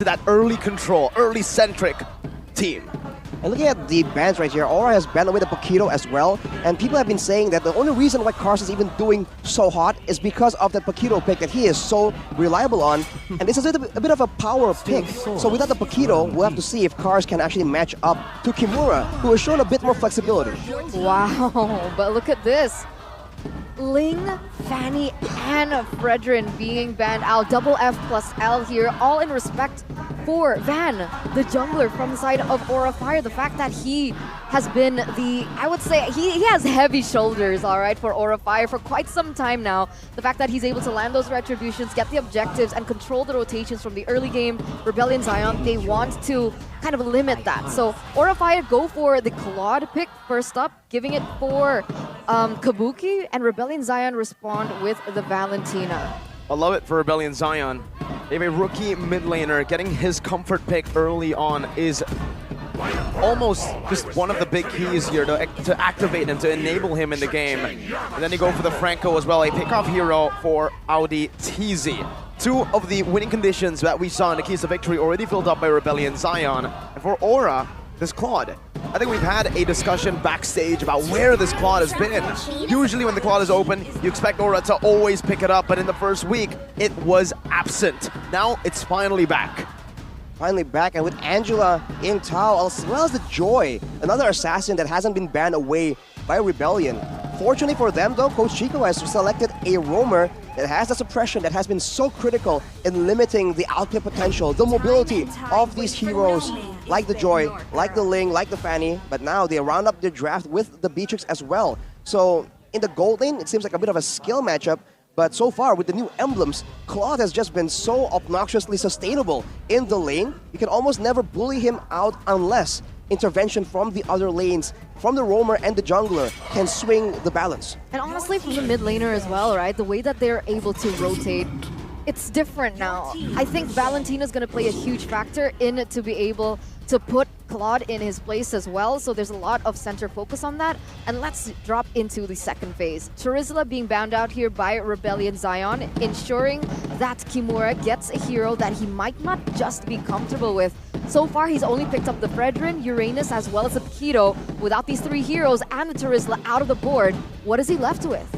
that early control, early centric team. And looking at the bans right here, Aura has banned away the Paquito as well. And people have been saying that the only reason why Cars is even doing so hot is because of the Paquito pick that he is so reliable on. And this is a bit of a power pick. So without the Paquito, we'll have to see if Cars can actually match up to Kimura, who has shown a bit more flexibility. Wow, but look at this. Ling, Fanny, and Fredrin being banned out. Double F plus L here, all in respect for Van, the jungler from the side of Aura Fire. The fact that he has been I would say, he has heavy shoulders, all right, for Aura Fire for quite some time now. The fact that he's able to land those retributions, get the objectives, and control the rotations from the early game. Rebellion Zion, they want to kind of limit that. So Aura Fire go for the Claude pick first up, giving it for Kabuki, and Rebellion Zion respond with the Valentina. I love it for Rebellion Zion. They have a rookie mid laner. Getting his comfort pick early on is almost just one of the big keys here to activate him, to enable him in the game. And then they go for the Franco as well, a pickoff hero for Audi TZ. Two of the winning conditions that we saw in the keys to victory already filled up by Rebellion Zion. And for Aura, this Claude. I think we've had a discussion backstage about where this Claude has been. Usually when the Claude is open, you expect Aura to always pick it up, but in the first week, it was absent. Now it's finally back. Finally back, and with Angela in Tao, as well as the Joy, another assassin that hasn't been banned away by Rebellion. Fortunately for them though, Coach Chico has selected a roamer that has the suppression that has been so critical in limiting the outplay potential, the mobility of these heroes, like the Joy, like the Ling, like the Fanny, but now they round up their draft with the Beatrix as well. So in the gold lane, it seems like a bit of a skill matchup, but so far with the new emblems, Claude has just been so obnoxiously sustainable in the lane. You can almost never bully him out unless intervention from the other lanes, from the roamer and the jungler, can swing the balance. And honestly, from the mid laner as well, right? The way that they're able to rotate, it's different now. I think Valentina's going to play a huge factor in to be able to put Claude in his place as well. So there's a lot of center focus on that. And let's drop into the second phase. Charizla being bound out here by Rebellion Zion, ensuring that Kimura gets a hero that he might not just be comfortable with. So far, he's only picked up the Fredrin, Uranus, as well as the Paquito. Without these three heroes and the Charizla out of the board, what is he left with?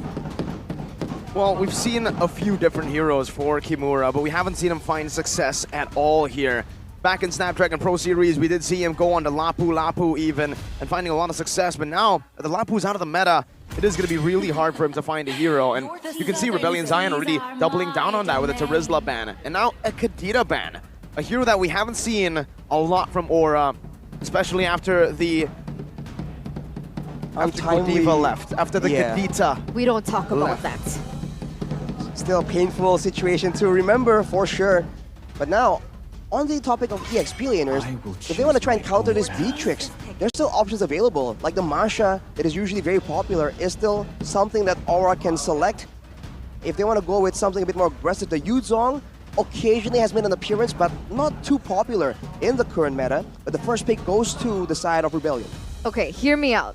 Well, we've seen a few different heroes for Kimura, but we haven't seen him find success at all here. Back in Snapdragon Pro Series, we did see him go on to Lapu even, and finding a lot of success, but now that the Lapu's out of the meta, it is going to be really hard for him to find a hero, and you can see Rebellion Zion already doubling down on that with a Charizla ban, and now a Kadita ban. A hero that we haven't seen a lot from Aura, especially after the Godiva left, after the Kadita. We don't talk about that. Still a painful situation to remember for sure. But now, on the topic of EXP laners, if they want to try and counter this Beatrix, there's still options available. Like the Masha, that is usually very popular, is still something that Aura can select. If they want to go with something a bit more aggressive, the Yuzong occasionally has made an appearance, but not too popular in the current meta. But the first pick goes to the side of Rebellion. Okay, hear me out.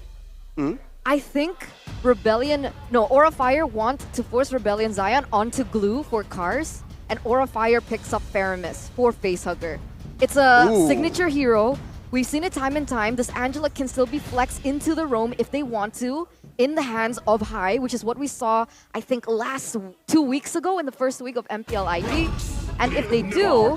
I think Aura Fire want to force Rebellion Zion onto Glue for Cars, and Aura Fire picks up Faramis for Facehugger. It's a signature hero. We've seen it time and time. This Angela can still be flexed into the roam if they want to, in the hands of High, which is what we saw, I think, 2 weeks ago in the first week of MPL IP. And if they do,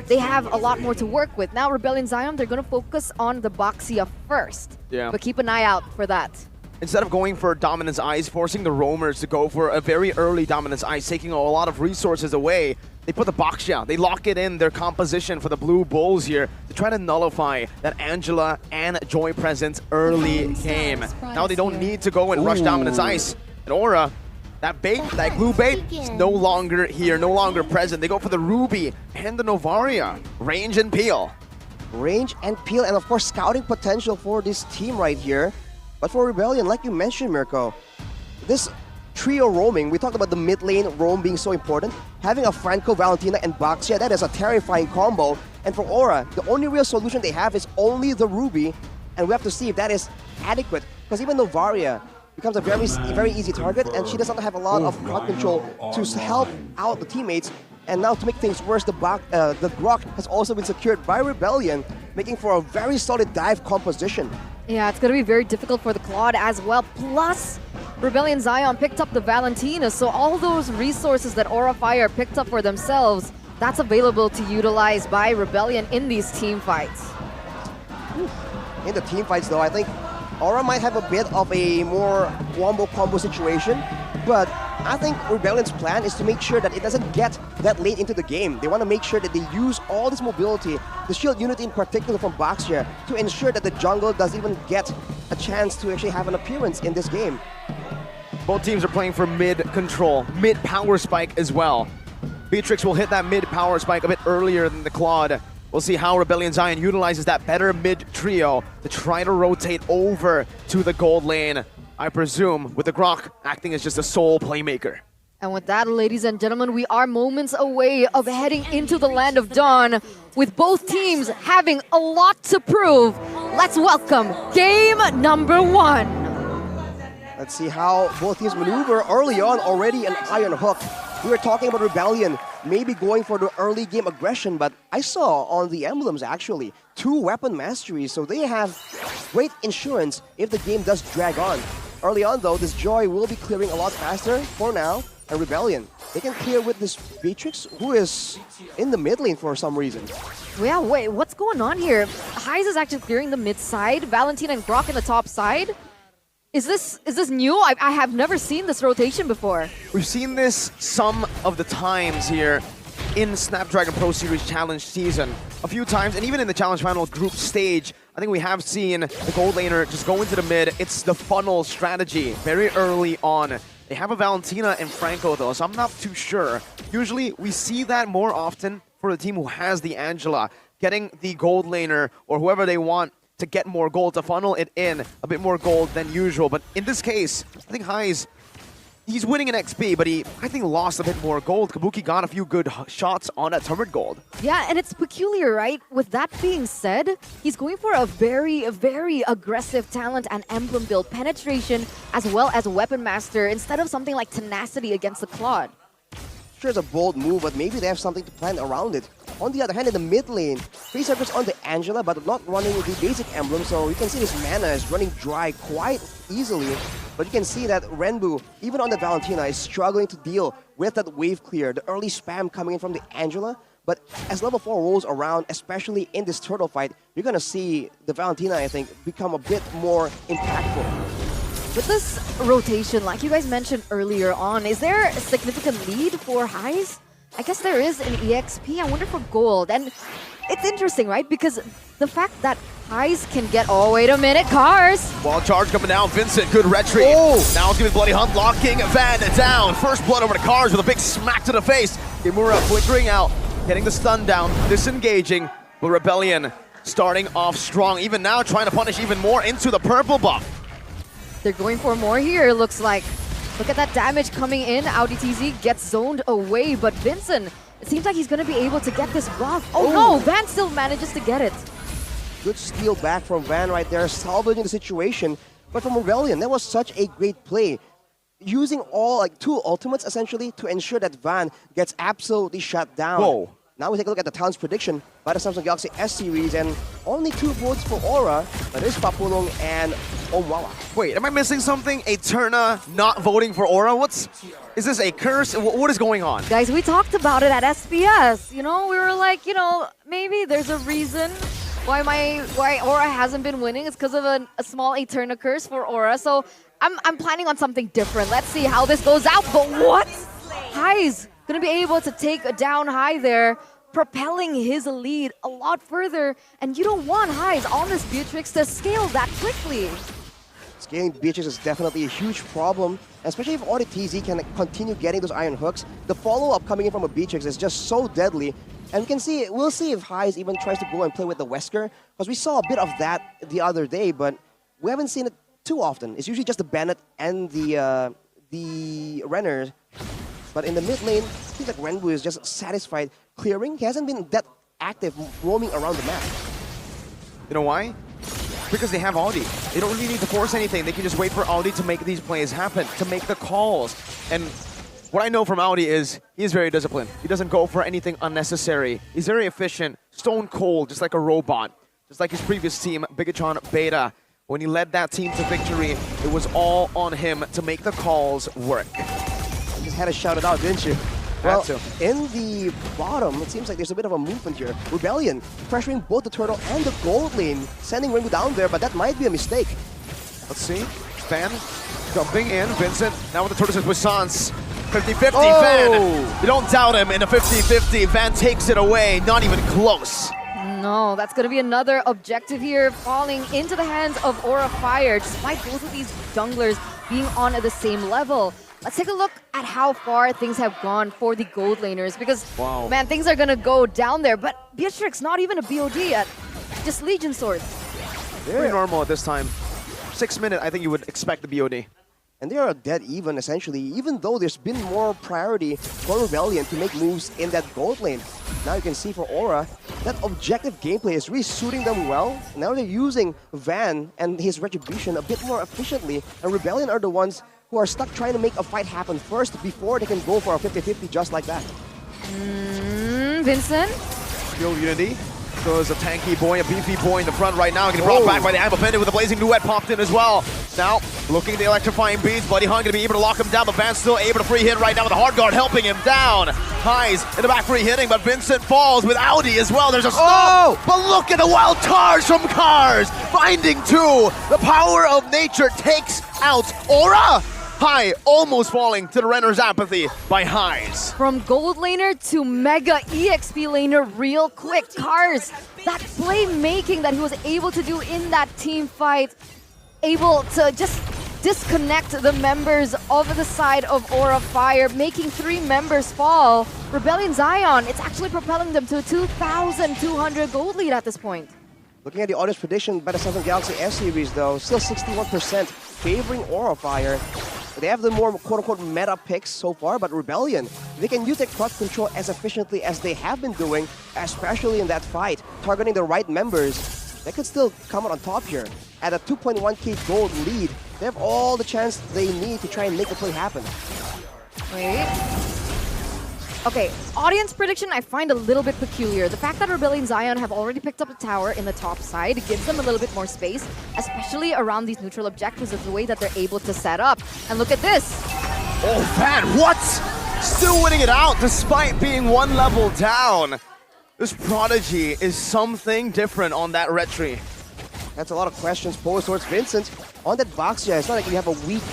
they have a lot more to work with. Now, Rebellion Zion, they're going to focus on the Boxia first. Yeah. But keep an eye out for that. Instead of going for Dominance Ice, forcing the roamers to go for a very early Dominance Ice, taking a lot of resources away, they put the Boxia. They lock it in their composition for the Blue Bulls here to try to nullify that Angela and Joy presence early game. Now they don't need to go and rush Dominance Ice. And Aura, that bait, that glue bait, is no longer here, no longer present. They go for the Ruby and the Novaria. Range and peel. Range and peel, and of course scouting potential for this team right here. But for Rebellion, like you mentioned, Mirko, this trio roaming, we talked about the mid lane roam being so important. Having a Franco, Valentina, and Boxia, that is a terrifying combo. And for Aura, the only real solution they have is only the Ruby, and we have to see if that is adequate. Because even Novaria becomes a very easy target, and she doesn't have a lot of crowd control to help out the teammates. And now to make things worse, the Grok has also been secured by Rebellion, making for a very solid dive composition. Yeah, it's going to be very difficult for the Claude as well. Plus, Rebellion Zion picked up the Valentina, so all those resources that Aura Fire picked up for themselves, that's available to utilize by Rebellion in these team fights. In the team fights though, I think Aura might have a bit of a more wombo combo situation, but I think Rebellion's plan is to make sure that it doesn't get that late into the game. They want to make sure that they use all this mobility, the shield unit in particular from Baxia, to ensure that the jungle doesn't even get a chance to actually have an appearance in this game. Both teams are playing for mid control, mid power spike as well. Beatrix will hit that mid power spike a bit earlier than the Claude. We'll see how Rebellion Zion utilizes that better mid trio to try to rotate over to the gold lane. I presume with the Grok acting as just a sole playmaker. And with that, ladies and gentlemen, we are moments away of heading into the Land of Dawn, with both teams having a lot to prove. Let's welcome game number 1. Let's see how both teams maneuver early on. Already an Iron Hook. We were talking about Rebellion maybe going for the early game aggression, but I saw on the emblems actually 2 weapon masteries, so they have great insurance if the game does drag on. Early on though, this Joy will be clearing a lot faster for now, and Rebellion, they can clear with this Beatrix, who is in the mid lane for some reason. Yeah, wait, what's going on here? Heise is actually clearing the mid side, Valentina and Grok in the top side. Is this new? I have never seen this rotation before. We've seen this some of the times here in Snapdragon Pro Series Challenge season. A few times, and even in the Challenge Final group stage, I think we have seen the gold laner just go into the mid. It's the funnel strategy very early on. They have a Valentina and Franco though, so I'm not too sure. Usually we see that more often for the team who has the Angela, getting the gold laner or whoever they want to get more gold, to funnel it in a bit more gold than usual. But in this case, I think Heise, he's winning an XP, but he, I think, lost a bit more gold. Kabuki got a few good shots on that turret gold. Yeah, and it's peculiar, right? With that being said, he's going for a very, very aggressive talent and emblem build, penetration as well as weapon master, instead of something like tenacity against the Claude. Sure, it's a bold move, but maybe they have something to plan around it. On the other hand, in the mid lane, Facehugger's on the Angela, but not running the basic emblem, so you can see his mana is running dry quite easily. But you can see that Renbu, even on the Valentina, is struggling to deal with that wave clear, the early spam coming in from the Angela. But as level 4 rolls around, especially in this turtle fight, you're going to see the Valentina, I think, become a bit more impactful. With this rotation, like you guys mentioned earlier on, is there a significant lead for Heise? I guess there is in EXP. I wonder for gold. And it's interesting, right? Because the fact that Heise can get... Oh, wait a minute, Cars! Wall charge coming down. Vincent, good retrieve. Oh. Now it's giving Bloody Hunt, locking Van down. First blood over to Cars with a big smack to the face. Kimura flickering out, getting the stun down, disengaging. But Rebellion starting off strong. Even now trying to punish even more into the purple buff. They're going for more here, looks like. Look at that damage coming in. Audi TZ gets zoned away, but Vincent, it seems like he's going to be able to get this buff. Oh no, Van still manages to get it. Good steal back from Van right there, salvaging the situation. But from Rebellion, that was such a great play. Using all, like, 2 ultimates, essentially, to ensure that Van gets absolutely shut down. Whoa. Now we take a look at the talent's prediction by the Samsung Galaxy S series, and only 2 votes for Aura, but it is Papulong and Omwawa. Wait, am I missing something? Eterna not voting for Aura? Is this a curse? What is going on? Guys, we talked about it at SPS. You know, we were like, you know, maybe there's a reason why Aura hasn't been winning. It's because of a small Eterna curse for Aura. So I'm planning on something different. Let's see how this goes out. But what? Heise gonna be able to take a down high there, propelling his lead a lot further. And you don't want Heise on this Beatrix to scale that quickly. Scaling Beatrix is definitely a huge problem, especially if Audi TZ can continue getting those iron hooks. The follow-up coming in from a Beatrix is just so deadly. And we can see, we'll see if Heise even tries to go and play with the Wesker, because we saw a bit of that the other day, but we haven't seen it too often. It's usually just the Bennett and the Renner. But in the mid lane, it seems like Renbu is just satisfied clearing. He hasn't been that active roaming around the map. You know why? Because they have Audi. They don't really need to force anything. They can just wait for Audi to make these plays happen, to make the calls. And what I know from Audi is he's very disciplined. He doesn't go for anything unnecessary. He's very efficient, stone cold, just like a robot. Just like his previous team, Bigatron Beta. When he led that team to victory, it was all on him to make the calls work. You just had to shout it out, didn't you? Well, in the bottom, it seems like there's a bit of a movement here. Rebellion pressuring both the turtle and the gold lane, sending Rainbow down there, but that might be a mistake. Let's see. Van jumping in. Vincent now with the turtles with Sans. 50-50. Oh! Van. You don't doubt him in a 50-50. Van takes it away. Not even close. No, that's going to be another objective here, falling into the hands of Aura Fire, despite both of these junglers being on at the same level. Let's take a look at how far things have gone for the gold laners, because, man, things are going to go down there. But Beatrix, not even a BOD yet, just Legion Swords. Pretty normal at this time. 6 minutes, I think you would expect the BOD. And they are dead even, essentially, even though there's been more priority for Rebellion to make moves in that gold lane. Now you can see for Aura, that objective gameplay is really suiting them well. Now they're using Van and his Retribution a bit more efficiently, and Rebellion are the ones who are stuck trying to make a fight happen first before they can go for a 50-50 just like that. Vincent? Skill Unity. So there's a tanky boy, a beefy boy in the front right now, getting brought back by the Amber Bandit with a Blazing Duet popped in as well. Now, looking at the electrifying beats, Buddy Hunt going to be able to lock him down, but Van's still able to free hit right now with the hard guard helping him down. Highs in the back free hitting, but Vincent falls with Audi as well. There's a stop, but look at the wild Cars from Cars, finding two. The power of nature takes out Aura. High almost falling to the Renner's apathy by Highs. From gold laner to mega EXP laner real quick. Cars, that playmaking that he was able to do in that team fight, able to just disconnect the members of the side of Aura Fire, making 3 members fall. Rebellion Zion, it's actually propelling them to a 2,200 gold lead at this point. Looking at the audience prediction by the Samsung Galaxy S series though, still 61% favoring Aura Fire. They have the more quote-unquote meta picks so far, but Rebellion, they can use their clutch control as efficiently as they have been doing, especially in that fight, targeting the right members. They could still come out on top here. At a 2.1k gold lead, they have all the chance they need to try and make the play happen. Wait. Okay, audience prediction I find a little bit peculiar. The fact that Rebellion Zion have already picked up a tower in the top side gives them a little bit more space, especially around these neutral objectives of the way that they're able to set up. And look at this. Oh, Van, what? Still winning it out despite being 1 level down. This Prodigy is something different on that retry. That's a lot of questions posed towards Vincent. On that Baxia, it's not like you have a weak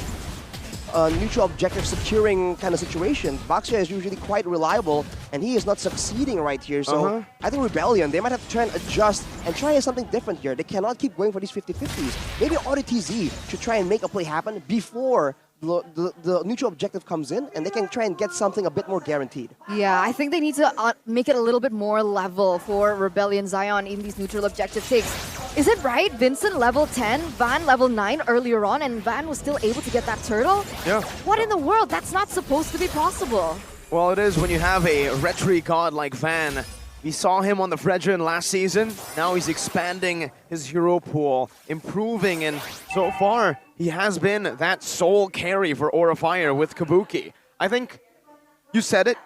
neutral objective securing kind of situation. Baxia is usually quite reliable, and he is not succeeding right here. So I think Rebellion, they might have to try and adjust and try something different here. They cannot keep going for these 50-50s. Maybe Audi TZ should try and make a play happen before the neutral objective comes in, and they can try and get something a bit more guaranteed. Yeah, I think they need to make it a little bit more level for Rebellion Zion in these neutral objective takes. Is it right? Vincent level 10, Van level 9 earlier on, and Van was still able to get that turtle? Yeah. What in the world? That's not supposed to be possible. Well, it is when you have a retry god like Van. We saw him on the Fredrin last season. Now he's expanding his hero pool, improving, and so far he has been that sole carry for Aura Fire with Kabuki. I think you said it,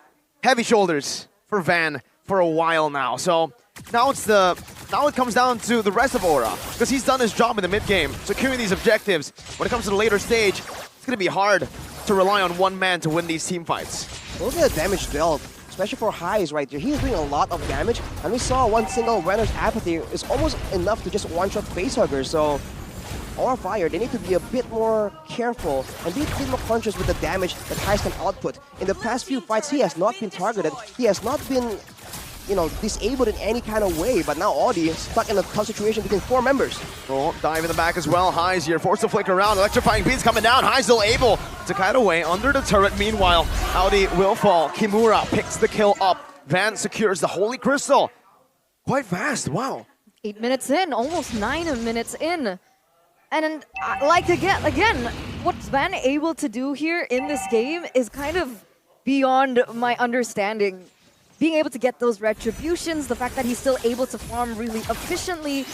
heavy shoulders for Van for a while now. So now it comes down to the rest of Aura, because he's done his job in the mid game, securing these objectives. When it comes to the later stage, it's gonna be hard to rely on one man to win these team fights. Look at the damage dealt, especially for Highs right there. He's doing a lot of damage, and we saw one single Renner's apathy is almost enough to just one-shot facehugger. So Aura Fire, they need to be a bit more careful and be a bit more conscious with the damage that Highs can output. In the past few fights, he has not been targeted. He has not been, disabled in any kind of way, but now Audi is stuck in a tough situation between 4 members. Oh, dive in the back as well. Highs here, forced to flick around. Electrifying beats coming down. Highs still able to kite away under the turret. Meanwhile, Audi will fall. Kimura picks the kill up. Van secures the Holy Crystal. Quite fast, wow. 8 minutes in, almost 9 minutes in. And like again, what's Van able to do here in this game is kind of beyond my understanding. being able to get those retributions, the fact that he's still able to farm really efficiently.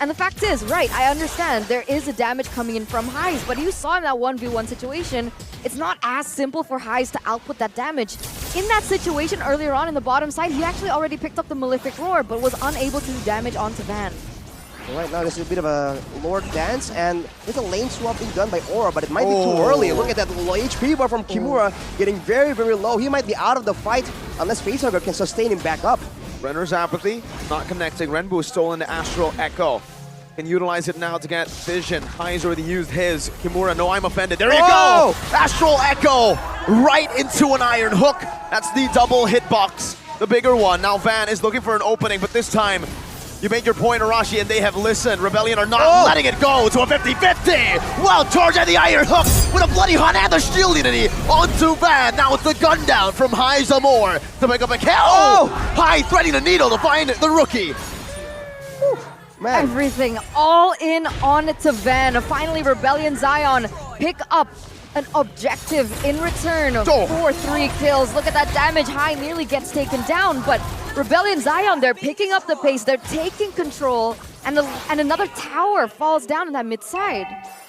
And the fact is, right, I understand there is a damage coming in from Highs, but you saw in that 1v1 situation, it's not as simple for Highs to output that damage. In that situation earlier on in the bottom side, he actually already picked up the Malefic Roar, but was unable to do damage onto Van. Right now, this is a bit of a Lord dance, and there's a lane swap being done by Aura, but it might be too early. Look at that low HP bar from Kimura, getting very, very low. He might be out of the fight unless Facehugger can sustain him back up. Renner's apathy, not connecting. Renbu stolen the Astral Echo. Can utilize it now to get vision. Highs already used his. Kimura, no, I'm offended. There you go! Astral Echo right into an Iron Hook. That's the double hitbox, the bigger one. Now Van is looking for an opening, but this time, you made your point, Arashi, and they have listened. Rebellion are not letting it go to a 50-50. Wild charge at the Iron Hook with a Bloody Hunt and the Shield Unity onto Van. Now it's the gun down from High Zamor to pick up a kill. High threading the needle to find the rookie. Man. Everything all in on to Van. Finally, Rebellion Zion pick up an objective in return for 3 kills. Look at that damage. High nearly gets taken down, but Rebellion Zion, they're picking up the pace, they're taking control, and another tower falls down in that mid side.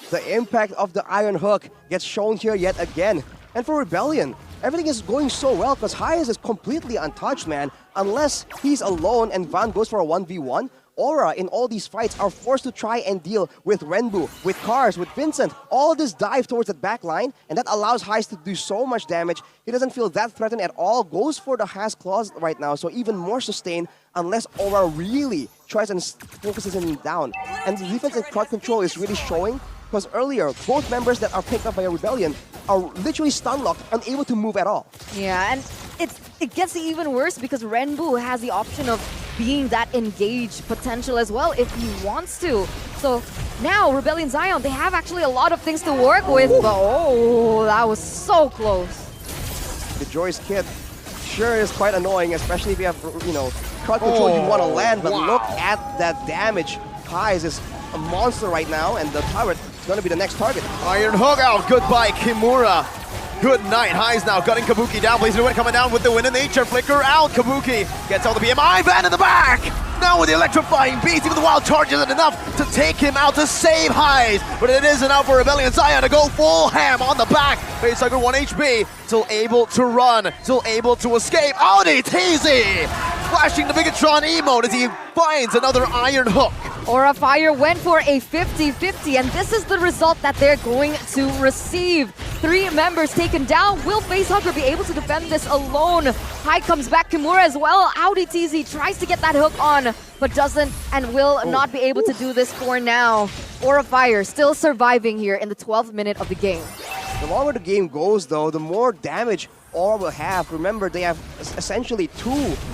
The impact of the Iron Hook gets shown here yet again. And for Rebellion, everything is going so well because Hyas is completely untouched, man. Unless he's alone and Van goes for a 1v1, Aura in all these fights are forced to try and deal with Renbu, with Cars, with Vincent. All this dive towards that back line, and that allows Hyas to do so much damage. He doesn't feel that threatened at all. Goes for the Has Claws right now, so even more sustained unless Aura really tries and focuses him down. And the defense and crowd control is really showing because earlier, both members that are picked up by a Rebellion are literally stun-locked, unable to move at all. Yeah, and it gets even worse because Renbu has the option of being that engaged potential as well if he wants to. So now Rebellion Zion, they have actually a lot of things to work with, but oh, that was so close. The Joyce kit sure is quite annoying, especially if you have, you know, crowd control you want to land, but look at that damage. Highs is a monster right now, and the turret is going to be the next target. Iron Hook out. Goodbye, Kimura. Good night. Highs now gutting Kabuki down. Blazing away, coming down with the Wind of Nature. Flicker out. Kabuki gets all the BMI. Van in the back. Now with the electrifying beast, even the wild charge isn't enough to take him out to save Highs. But it is enough for Rebellion Zion to go full ham on the back. Facehugger 1 HP. Still able to run. Still able to escape. Audi Teasy! Flashing the Bigatron emote as he finds another Iron Hook. Aura Fire went for a 50-50, and this is the result that they're going to receive. 3 members taken down. Will Facehugger be able to defend this alone? High comes back, Kimura as well. Audi TZ tries to get that hook on, but doesn't and will not be able to do this for now. Aura Fire still surviving here in the 12th minute of the game. The longer the game goes, though, the more damage Aura will have. Remember, they have essentially 2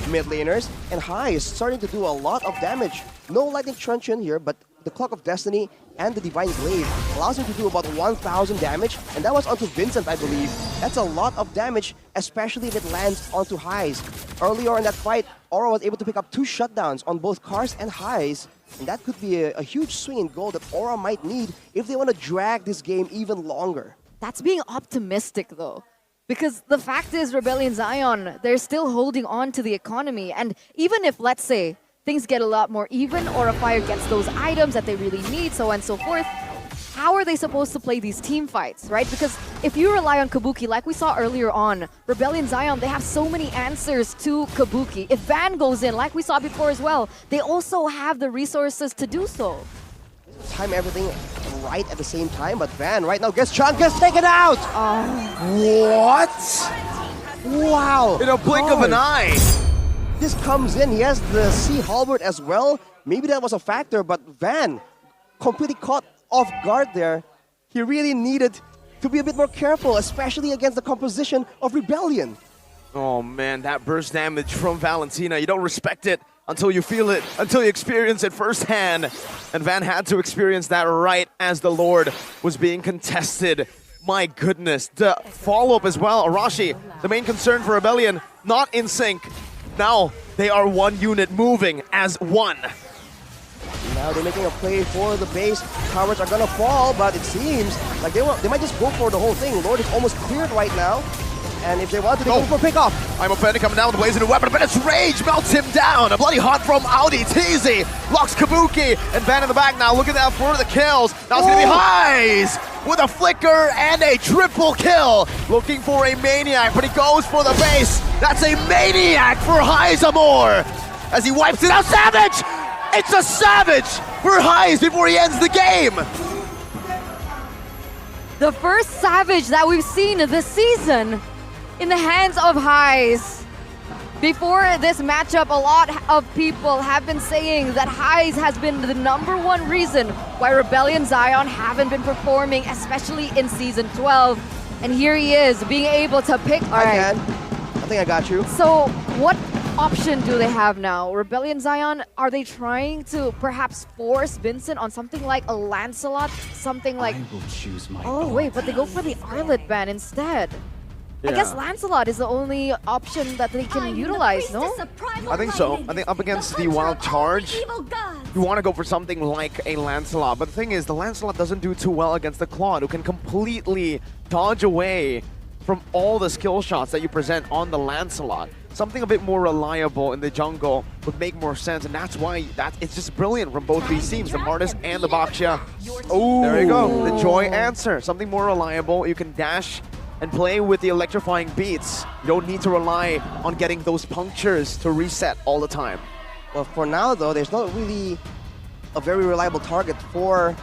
mid laners, and High is starting to do a lot of damage. No Lightning Truncheon here, but the Clock of Destiny and the Divine Glaive allows him to do about 1,000 damage, and that was onto Vincent, I believe. That's a lot of damage, especially if it lands onto Highs. Earlier in that fight, Aura was able to pick up 2 shutdowns on both Cars and Highs, and that could be a huge swing in goal that Aura might need if they want to drag this game even longer. That's being optimistic, though. Because the fact is, Rebellion Zion, they're still holding on to the economy. And even if, let's say, things get a lot more even, Aura Fire gets those items that they really need, so on and so forth, how are they supposed to play these team fights, right? Because if you rely on Kabuki, like we saw earlier on, Rebellion Zion, they have so many answers to Kabuki. If Van goes in, like we saw before as well, they also have the resources to do so. Time everything right at the same time, but Van right now gets taken out! What? Wow! In a blink of an eye! This comes in, he has the Sea Halberd as well. Maybe that was a factor, but Van completely caught off guard there. He really needed to be a bit more careful, especially against the composition of Rebellion. Oh man, that burst damage from Valentina. You don't respect it until you feel it, until you experience it firsthand. And Van had to experience that right as the Lord was being contested. My goodness, the follow-up as well. Arashi, the main concern for Rebellion, not in sync. Now they are one unit moving as one. Now they're making a play for the base. Towers are gonna fall, but it seems like they might just go for the whole thing. Lord is almost cleared right now. And if they want to, they go for pickoff. I'm a Benny coming down with waves into weapon, but it's Rage melts him down. A bloody hot from Audi. Teasy locks Kabuki, and Van in the back now looking out for the kills. Now it's gonna be Highs with a flicker and a triple kill. Looking for a Maniac, but he goes for the base. That's a Maniac for Highs Amor as he wipes it out. Savage! It's a Savage for Highs before he ends the game. The first Savage that we've seen this season in the hands of Highs. Before this matchup, a lot of people have been saying that Highs has been the #1 reason why Rebellion Zion haven't been performing, especially in Season 12. And here he is, being able to pick... I think I got you. So, what option do they have now? Rebellion Zion, are they trying to perhaps force Vincent on something like a Lancelot? Something like... I will choose my Oh, wait, but they go for the Arlet ban instead. I guess Lancelot is the only option that they can utilize, no? I think so. I think up against the Wild Charge, you want to go for something like a Lancelot. But the thing is, the Lancelot doesn't do too well against the Claude, who can completely dodge away from all the skill shots that you present on the Lancelot. Something a bit more reliable in the jungle would make more sense, and that's why it's just brilliant from both these teams, the Martis and the Baxia. Oh, there you go. The Joy answer. Something more reliable. You can dash and play with the electrifying beats. You don't need to rely on getting those punctures to reset all the time. Well, for now, though, there's not really a very reliable target for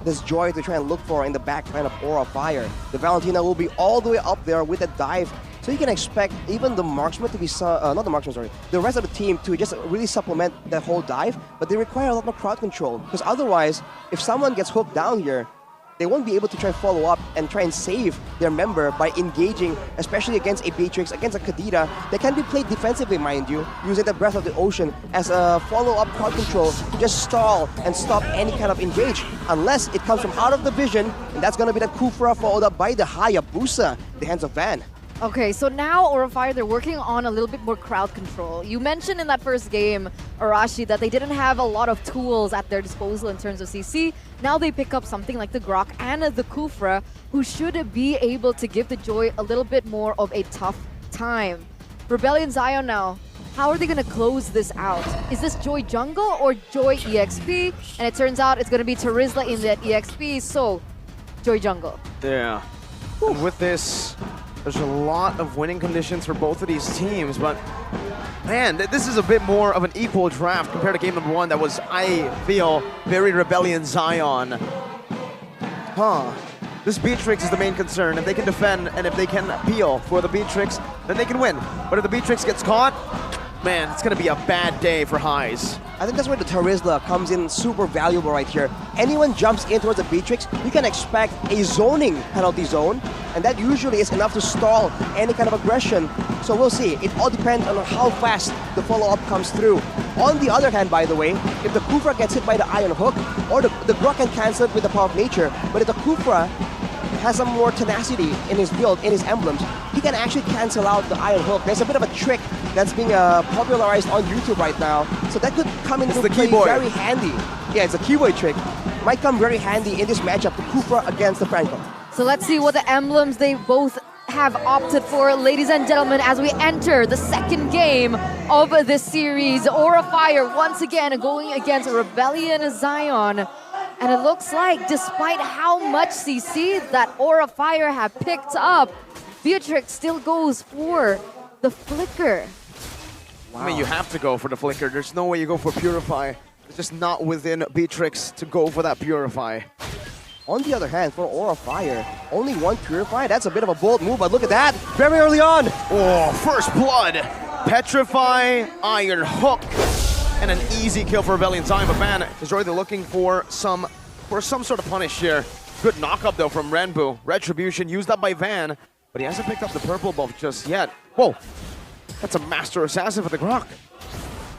this Joy to try and look for in the back line of Aura Fire. The Valentina will be all the way up there with a dive, so you can expect even the marksman to be, not the marksman, sorry, the rest of the team to just really supplement that whole dive, but they require a lot more crowd control, because otherwise, if someone gets hooked down here, they won't be able to try and follow up and try and save their member by engaging, especially against a Beatrix, against a Kadita. They can be played defensively, mind you, using the Breath of the Ocean as a follow-up crowd control to just stall and stop any kind of engage, unless it comes from out of the vision, and that's going to be the Kufra followed up by the Hayabusa, the hands of Van. Okay, so now Aura Fire, they're working on a little bit more crowd control. You mentioned in that first game, Arashi, that they didn't have a lot of tools at their disposal in terms of CC. Now they pick up something like the Grok and the Kufra, who should be able to give the Joy a little bit more of a tough time. Rebellion Zion now, how are they going to close this out? Is this Joy Jungle or Joy EXP? And it turns out it's going to be Terizla in that EXP, so Joy Jungle. Yeah. And with this, there's a lot of winning conditions for both of these teams, but man, this is a bit more of an equal draft compared to game number 1 that was, I feel, very Rebellion Zion. This Beatrix is the main concern. If they can defend and if they can peel for the Beatrix, then they can win. But if the Beatrix gets caught, man, it's going to be a bad day for Highs. I think that's where the Terizla comes in super valuable right here. Anyone jumps in towards the Beatrix, you can expect a zoning penalty zone, and that usually is enough to stall any kind of aggression. So we'll see. It all depends on how fast the follow-up comes through. On the other hand, by the way, if the Kufra gets hit by the Iron Hook, or the Grok can cancel it with the Power of Nature, but if the Kufra has some more tenacity in his build, in his emblems, he can actually cancel out the Iron Hook. There's a bit of a trick that's being popularized on YouTube right now, so that could come into play very handy. Yeah, it's a Keyboy trick. Might come very handy in this matchup, the Kufra against the Franco. So let's see what the emblems they both have opted for, ladies and gentlemen, as we enter the second game of this series. Aura Fire once again going against Rebellion Zion. And it looks like, despite how much CC that Aura Fire have picked up, Beatrix still goes for the Flicker. Wow. I mean, you have to go for the Flicker. There's no way you go for Purify. It's just not within Beatrix to go for that Purify. On the other hand, for Aura Fire, only one Purify. That's a bit of a bold move, but look at that. Very early on. Oh, first blood. Petrify, Iron Hook, and an easy kill for Rebellion Zion. But man, is really looking for some sort of punish here. Good knock-up though from Renbu. Retribution used up by Van, but he hasn't picked up the purple buff just yet. Whoa, that's a Master Assassin for the Grok.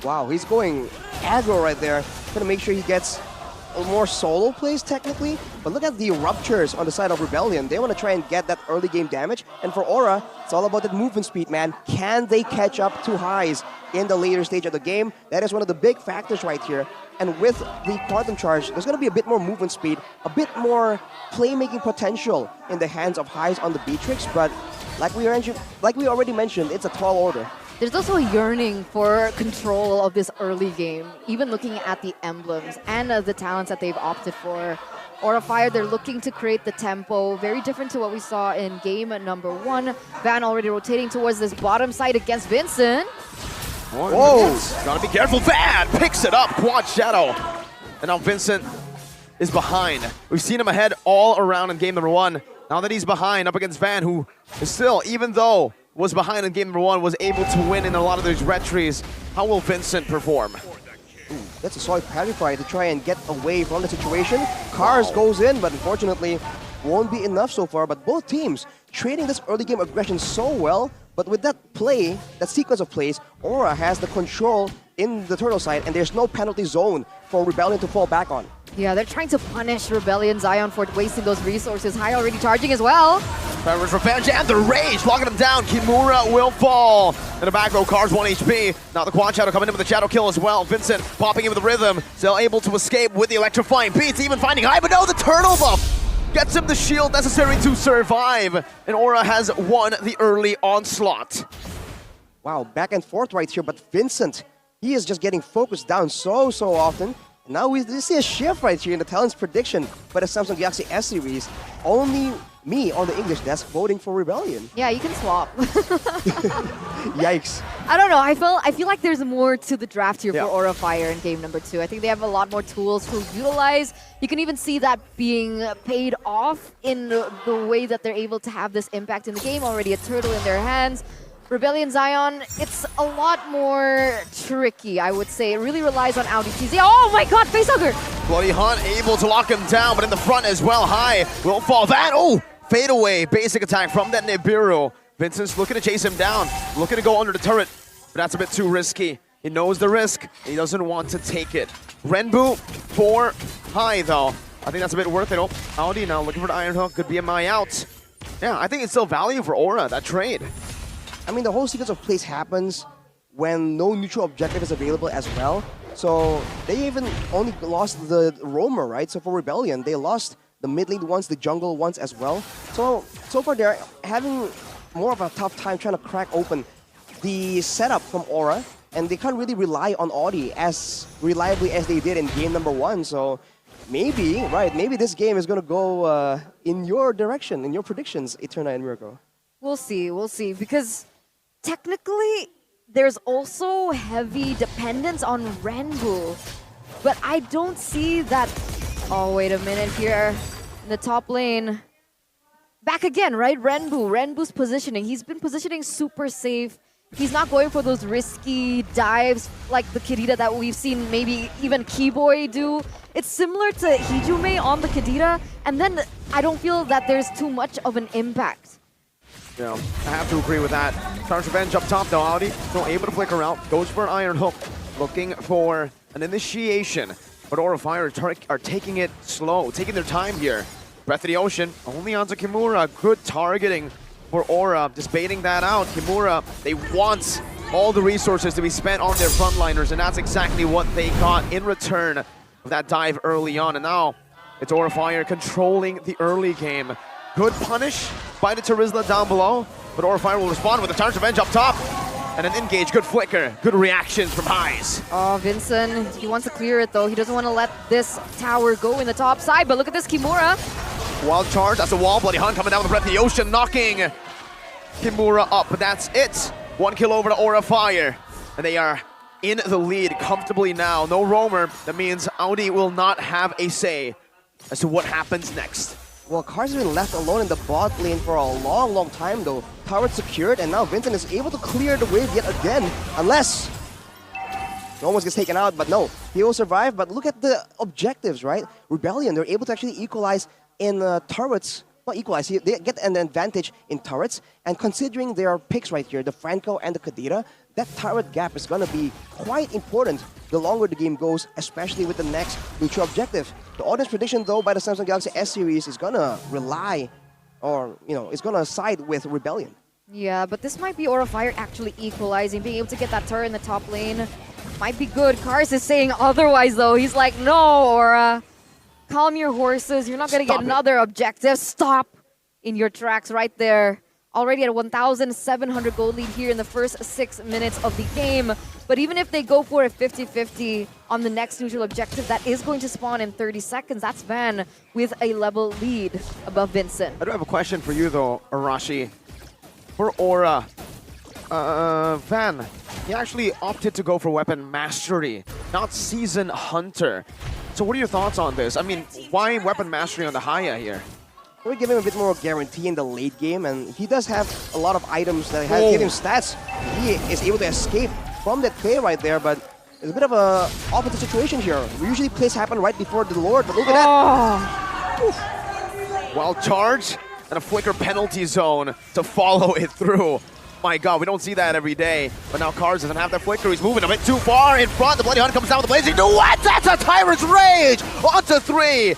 Wow, he's going aggro right there. Gonna make sure he gets more solo plays technically, but look at the ruptures on the side of Rebellion. They want to try and get that early game damage. And for Aura, it's all about that movement speed, man. Can they catch up to Highs in the later stage of the game? That is one of the big factors right here. And with the Quantum Charge, there's going to be a bit more movement speed, a bit more playmaking potential in the hands of Highs on the Beatrix, but like we already mentioned, it's a tall order. There's also a yearning for control of this early game, even looking at the emblems and the talents that they've opted for. Aura Fire, they're looking to create the tempo, very different to what we saw in game number 1. Van already rotating towards this bottom side against Vincent. Whoa! Gotta be careful. Van picks it up, quad shadow. And now Vincent is behind. We've seen him ahead all around in game number 1. Now that he's behind up against Van, who is still, even though was behind in game number 1, was able to win in a lot of those retries. How will Vincent perform? Ooh, that's a solid parry fire to try and get away from the situation. Cars goes in, but unfortunately won't be enough so far. But both teams trading this early game aggression so well. But with that play, that sequence of plays, Aura has the control in the turtle side, and there's no penalty zone for Rebellion to fall back on. Yeah, they're trying to punish Rebellion Zion for wasting those resources. High already charging as well. Favors Revenge and the Rage, locking him down. Kimura will fall. In the back row, Cars 1 HP. Now the Quad Shadow coming in with the Shadow Kill as well. Vincent popping in with the Rhythm. Still able to escape with the electrifying beats, even finding High, but no, the Turtle buff gets him the shield necessary to survive. And Aura has won the early onslaught. Wow, back and forth right here, but Vincent, he is just getting focused down so often. Now we see a shift right here in the talents prediction by the Samsung Galaxy S series. Only me on the English desk voting for Rebellion. Yeah, you can swap. Yikes. I don't know. I feel like there's more to the draft here Yeah. for Aura Fire in game number 2. I think they have a lot more tools to utilize. You can even see that being paid off in the way that they're able to have this impact in the game. Already a turtle in their hands. Rebellion Zion, it's a lot more tricky, I would say. It really relies on Audi TZ. Oh my god, facehugger! Bloody Hunt able to lock him down, but in the front as well. High will fall. That, oh, fade away. Basic attack from that Nibiru. Vincent's looking to chase him down, looking to go under the turret, but that's a bit too risky. He knows the risk, and he doesn't want to take it. Renbu for High, though. I think that's a bit worth it. Oh, Audi now looking for the Iron Hook. Could be a my out. Yeah, I think it's still value for Aura, that trade. I mean, the whole sequence of plays happens when no neutral objective is available as well. So they even only lost the roamer, right? So for Rebellion, they lost the mid lane once, the jungle once as well. So far they're having more of a tough time trying to crack open the setup from Aura, and they can't really rely on Audi as reliably as they did in game number 1. So maybe, right, maybe this game is going to go in your direction, in your predictions, Eterna and Mirko. We'll see, because technically, there's also heavy dependence on Renbu. But I don't see that... Oh, wait a minute here. In the top lane. Back again, right? Renbu's positioning. He's been positioning super safe. He's not going for those risky dives like the Kadita that we've seen maybe even Keyboy do. It's similar to Hijume on the Kadita. And then I don't feel that there's too much of an impact. Yeah, I have to agree with that. Charge Revenge up top though, Audi still able to flicker out. Goes for an Iron Hook, looking for an initiation. But Aura Fire are taking it slow, taking their time here. Breath of the Ocean, only onto Kimura. Good targeting for Aura, just baiting that out. Kimura, they want all the resources to be spent on their frontliners, and that's exactly what they got in return of that dive early on. And now it's Aura Fire controlling the early game. Good punish by the Terizla down below, but Aura Fire will respond with a Charge Revenge up top. And an engage, good flicker, good reactions from Highs. Oh, Vincent, he wants to clear it though. He doesn't want to let this tower go in the top side, but look at this Kimura. Wild charge, that's a wall. Bloody Hunt coming down with the Breath of the Ocean, knocking Kimura up, but that's it. 1 kill over to Aura Fire. And they are in the lead comfortably now. No roamer, that means Audi will not have a say as to what happens next. Well, Cars has been left alone in the bot lane for a long time though. Tower secured, and now Vincent is able to clear the wave yet again. Unless he almost gets taken out, but no, he will survive. But look at the objectives, right? Rebellion, they're able to actually equalize in turrets. Not equalize, they get an advantage in turrets. And considering their picks right here, the Franco and the Kadita, that turret gap is going to be quite important the longer the game goes, especially with the next neutral objective. The audience prediction, though, by the Samsung Galaxy S series is going to rely, or, it's going to side with Rebellion. Yeah, but this might be Aura Fire actually equalizing, being able to get that turret in the top lane. Might be good. Kars is saying otherwise, though. He's like, no, Aura. Calm your horses. You're not going to get another objective. Stop in your tracks right there. Already at 1,700 gold lead here in the first 6 minutes of the game. But even if they go for a 50-50 on the next neutral objective, that is going to spawn in 30 seconds. That's Van with a level lead above Vincent. I do have a question for you, though, Arashi. For Aura, Van, he actually opted to go for Weapon Mastery, not Season Hunter. So what are your thoughts on this? I mean, why Weapon Mastery on the Haya here? We're giving him a bit more guarantee in the late game, and he does have a lot of items that give him stats. He is able to escape from that play right there, but it's a bit of a opposite situation here. We usually plays happen right before the Lord, but look at that. Wild charge and a flicker penalty zone to follow it through. My God, we don't see that every day. But now Kars doesn't have that flicker. He's moving a bit too far in front. The Bloody Hunt comes down with the blazing duet. That's a Tyrant's Rage onto 3.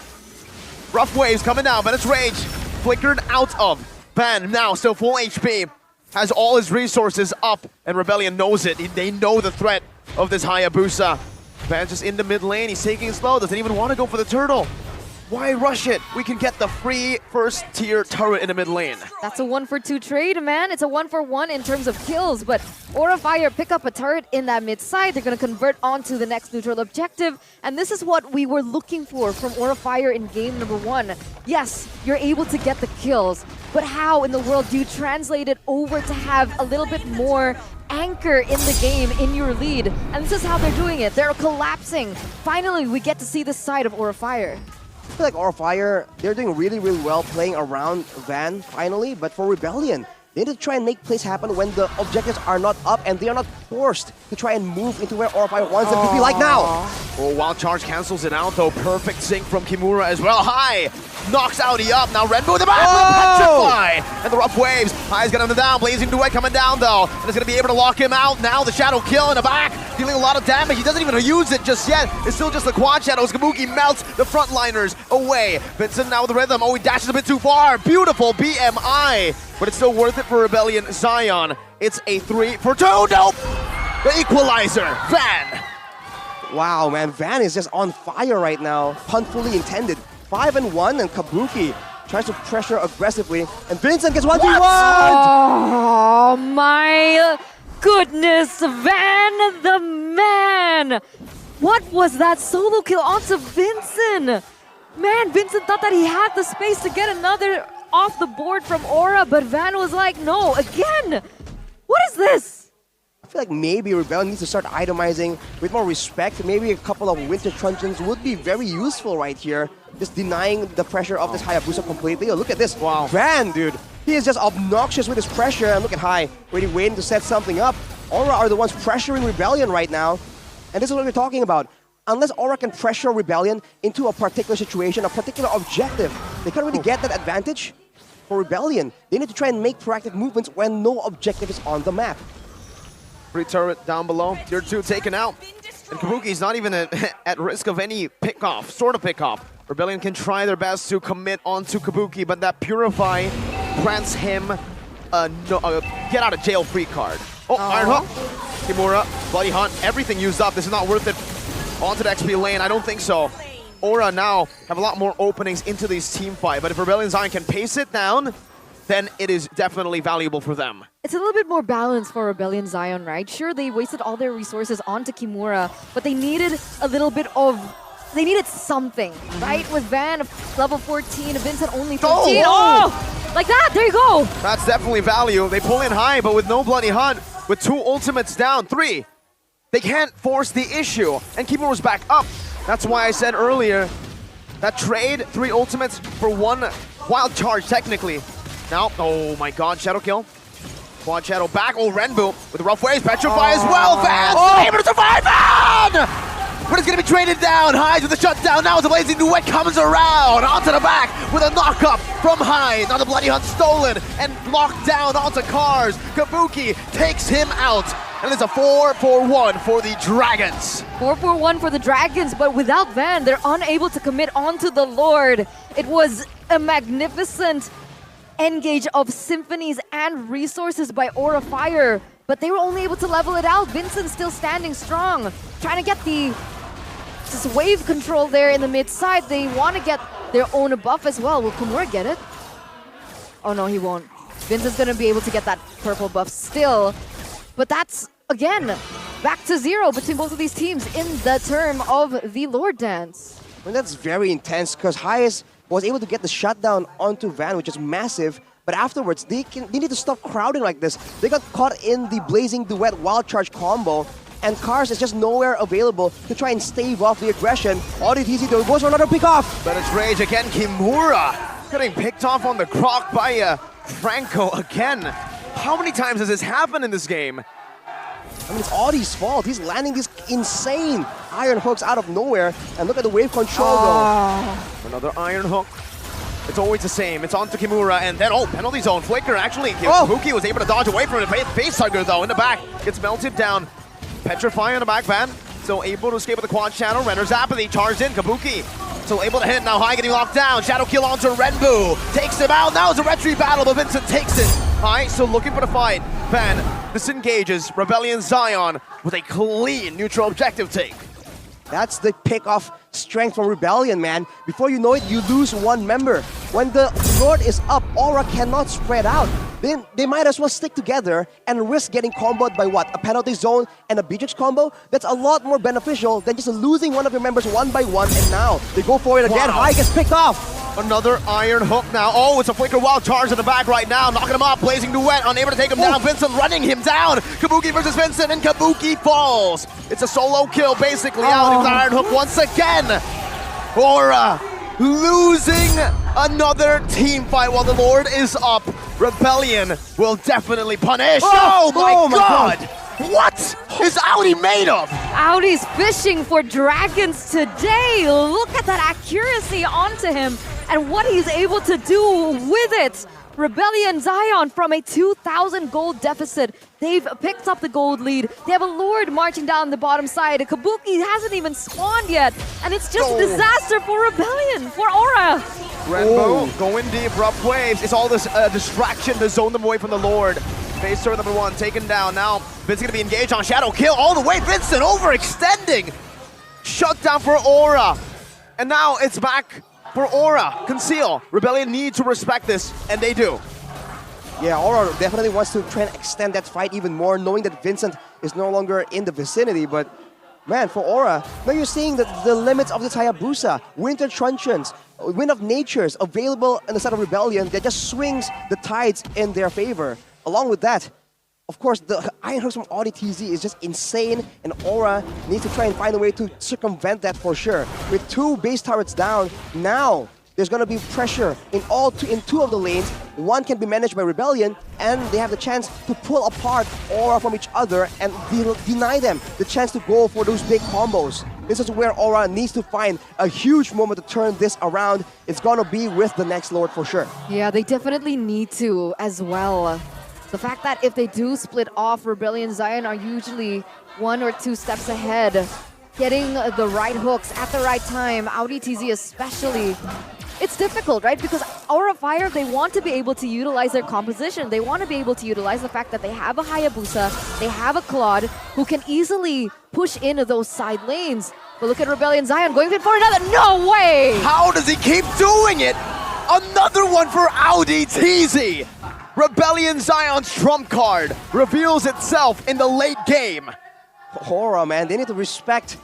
Rough waves coming down, but it's Rage flickered out of. Van now still full HP, has all his resources up, and Rebellion knows it. They know the threat of this Hayabusa. Van just in the mid lane, he's taking it slow, doesn't even want to go for the turtle. Why rush it? We can get the free first tier turret in the mid lane. That's a 1-for-2 trade, man. It's a 1-for-1 in terms of kills, but Aura Fire pick up a turret in that mid side. They're going to convert onto the next neutral objective, and this is what we were looking for from Aura Fire in game number 1. Yes, you're able to get the kills, but how in the world do you translate it over to have a little bit more anchor in the game, in your lead? And this is how they're doing it. They're collapsing. Finally, we get to see this side of Aura Fire. I feel like Aura Fire, they're doing really, really well playing around Van finally, but for Rebellion, they need to try and make plays happen when the objectives are not up and they are not forced to try and move into where Aura Fire wants them to be like now. Oh, Wild Charge cancels it out though. Perfect sync from Kimura as well. High knocks Audi up. Now Red Bull the back with Petrify. And the rough waves. High's got him down. Blazing Duet coming down though. And is going to be able to lock him out. Now the Shadow Kill in the back. Dealing a lot of damage. He doesn't even use it just yet. It's still just the Quad Shadows. Kabuki melts the frontliners away. Vincent now with the rhythm. Oh, he dashes a bit too far. Beautiful BMI. But it's still worth it for Rebellion Zion. It's a 3-for-2. Nope. The equalizer. Van. Wow, man. Van is just on fire right now. Pun fully intended. 5-1, and Kabuki tries to pressure aggressively. And Vincent gets 1v1! Oh my goodness, Van the man! What was that solo kill onto Vincent? Man, Vincent thought that he had the space to get another off the board from Aura, but Van was like, no, again! What is this? I feel like maybe Rebellion needs to start itemizing with more respect. Maybe a couple of Winter Truncheons would be very useful right here. Just denying the pressure of this Hayabusa completely. Oh, look at this. Wow. Van, dude. He is just obnoxious with his pressure. And look at Hai, really waiting to set something up. Aura are the ones pressuring Rebellion right now. And this is what we're talking about. Unless Aura can pressure Rebellion into a particular situation, a particular objective, they can't really get that advantage. For Rebellion, they need to try and make proactive movements when no objective is on the map. Free turret down below. Tier 2 taken out. And Kabuki's not even at risk of any pick-off, sort of pick-off. Rebellion can try their best to commit onto Kabuki, but that Purify grants him a get out of jail free card. Oh, Iron Hook. Kimura, Bloody Hunt, everything used up. This is not worth it. Onto the XP lane, I don't think so. Aura now have a lot more openings into this team fight, but if Rebellion Zion can pace it down, then it is definitely valuable for them. It's a little bit more balanced for Rebellion Zion, right? Sure, they wasted all their resources onto Kimura, but they needed a little bit of... They needed something, right? With Van, level 14, Vincent only 15. Oh! Like that, there you go! That's definitely value. They pull in high, but with no Bloody Hunt, with 2 ultimates down, 3, they can't force the issue. And Kimura's back up. That's why I said earlier, that trade, 3 ultimates for 1 wild charge, technically. Now, oh my god, Shadow Kill. Quad Shadow back. Oh, Renbu with the rough waves. Petrify as well. Van able to survive. Van! but it's gonna be traded down. Hyde with the shutdown. Now the Blazing Duet comes around onto the back with a knock-up from Hyde. Now the Bloody Hunt stolen and locked down onto Cars. Kabuki takes him out. And it's a 4-for-1 for the Dragons. 4-for-1 for the Dragons, but without Van, they're unable to commit onto the Lord. It was a magnificent engage of symphonies and resources by Aura Fire, but they were only able to level it out. Vincent still standing strong, trying to get the wave control there in the mid side. They want to get their own buff as well. Will Kimura get it? Oh no, he won't. Vincent's going to be able to get that purple buff still. But that's, again, back to 0 between both of these teams in the term of the Lord Dance. And that's very intense because Hayes was able to get the shutdown onto Van, which is massive. But afterwards, they need to stop crowding like this. They got caught in the Blazing Duet Wild Charge combo, and Cars is just nowhere available to try and stave off the aggression. ODTZ though goes for another pick off. But it's Rage again. Kimura getting picked off on the croc by Franco again. How many times has this happened in this game? I mean, it's Audie's fault. He's landing these insane iron hooks out of nowhere. And look at the wave control though. Another iron hook. It's always the same. It's on to Kimura, and then, penalty zone. Flicker, actually. Kabuki was able to dodge away from it. Face hugger, though, in the back. Gets melted down. Petrify on the back van. So able to escape with the quad channel. Renner's apathy. Charged in. Kabuki. So able to hit. Now High getting locked down. Shadow kill onto Renbu. Takes him out. Now it's a retreat battle, but Vincent takes it. High still looking for the fight. Van disengages. Rebellion Zion with a clean neutral objective take. That's the pick-off strength from Rebellion, man. Before you know it, you lose one member. When the Lord is up, Aura cannot spread out. Then they might as well stick together and risk getting comboed by what? A penalty zone and a Beatrix combo? That's a lot more beneficial than just losing one of your members one by one, and now they go for it again. Wow. High gets picked off. Another iron hook now. Oh, it's a Flicker Wild Charge in the back right now. Knocking him off. Blazing Duet, unable to take him down. Vincent running him down. Kabuki versus Vincent, and Kabuki falls. It's a solo kill, basically, out with iron hook once again. Aura losing another team fight while the Lord is up. Rebellion will definitely punish. Oh my God. What is Audi made of? Audi's fishing for dragons today. Look at that accuracy onto him and what he's able to do with it. Rebellion Zion from a 2,000 gold deficit. They've picked up the gold lead. They have a Lord marching down the bottom side. Kabuki hasn't even spawned yet. And it's just a disaster for Rebellion, for Aura. Renbo going deep, rough waves. It's all this distraction to zone them away from the Lord. Phase turn number 1 taken down. Now Vince gonna be engaged on Shadow Kill all the way. Vincent overextending. Shut down for Aura. And now it's back for Aura. Conceal. Rebellion need to respect this, and they do. Yeah, Aura definitely wants to try and extend that fight even more, knowing that Vincent is no longer in the vicinity. But man, for Aura, now you're seeing the limits of this Hayabusa, Winter Truncheons, Wind of Natures available in the side of Rebellion that just swings the tides in their favor. Along with that, of course, the Iron Hooks from ODTZ is just insane, and Aura needs to try and find a way to circumvent that for sure. With 2 base turrets down, now there's going to be pressure in two of the lanes. One can be managed by Rebellion, and they have the chance to pull apart Aura from each other and deny them the chance to go for those big combos. This is where Aura needs to find a huge moment to turn this around. It's going to be with the next Lord for sure. Yeah, they definitely need to as well. The fact that if they do split off, Rebellion Zion are usually 1 or 2 steps ahead. Getting the right hooks at the right time, Audi TZ especially. It's difficult, right? Because Aura Fire, they want to be able to utilize their composition. They want to be able to utilize the fact that they have a Hayabusa, they have a Claude who can easily push into those side lanes. But look at Rebellion Zion going in for another. No way! How does he keep doing it? Another one for Audi TZ. Rebellion Zion's trump card reveals itself in the late game. Aura, man, they need to respect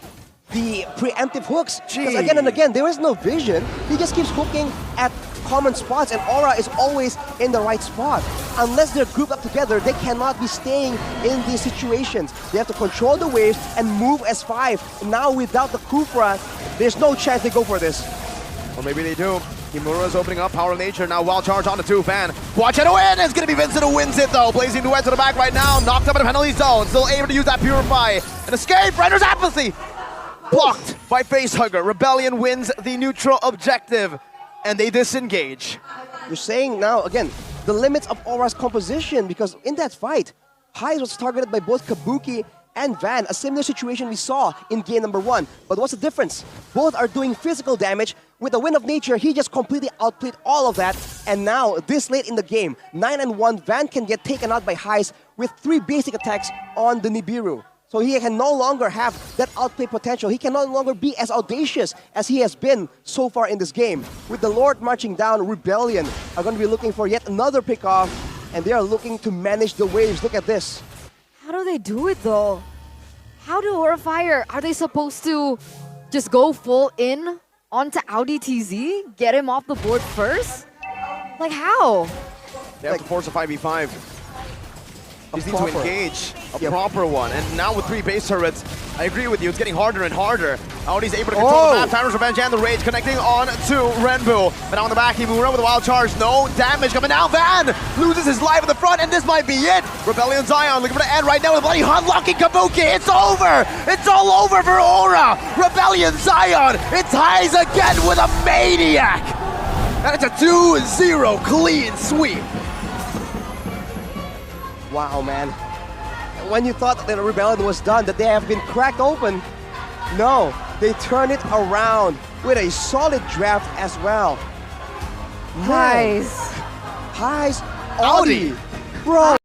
the preemptive hooks. Because again and again, there is no vision. He just keeps hooking at common spots, and Aura is always in the right spot. Unless they're grouped up together, they cannot be staying in these situations. They have to control the waves and move as 5. Now without the Kufra, there's no chance they go for this. Or maybe they do. Kimura's opening up, Power of Nature, now Wild Charge on the 2 fan. Watch it win! It's gonna be Vincent who wins it though. Blazing Duet to the back right now, knocked up in the penalty zone. Still able to use that Purify and escape. Renner's apathy! Blocked by Facehugger. Rebellion wins the neutral objective, and they disengage. You're saying now, again, the limits of Aura's composition, because in that fight, Highs was targeted by both Kabuki and Van, a similar situation we saw in game number 1. But what's the difference? Both are doing physical damage. With the Wind of Nature, he just completely outplayed all of that. And now, this late in the game, 9-1, Van can get taken out by Highs with 3 basic attacks on the Nibiru. So he can no longer have that outplay potential. He can no longer be as audacious as he has been so far in this game. With the Lord marching down, Rebellion are going to be looking for yet another pickoff, and they are looking to manage the waves. Look at this. How do they do it though? How do Aura Fire? Are they supposed to just go full in onto Audi TZ? Get him off the board first? Like how? They have to force a 5v5. These need to proper. engage a proper one. And now with 3 base turrets, I agree with you, it's getting harder and harder. Audi's able to control the map. Timer's Revenge and the Rage connecting on to Renbu. But now on the back, he moves around with a wild charge. No damage coming down. Van loses his life at the front, and this might be it. Rebellion Zion looking for the end right now with Bloody Hunt locking Kabuki. It's over. It's all over for Aura. Rebellion Zion. It's Highs again with a maniac. And it's a 2-0 clean sweep. Wow, man. When you thought that the Rebellion was done, that they have been cracked open, no, they turn it around with a solid draft as well. Man. Nice. Highs, Audi. Bro.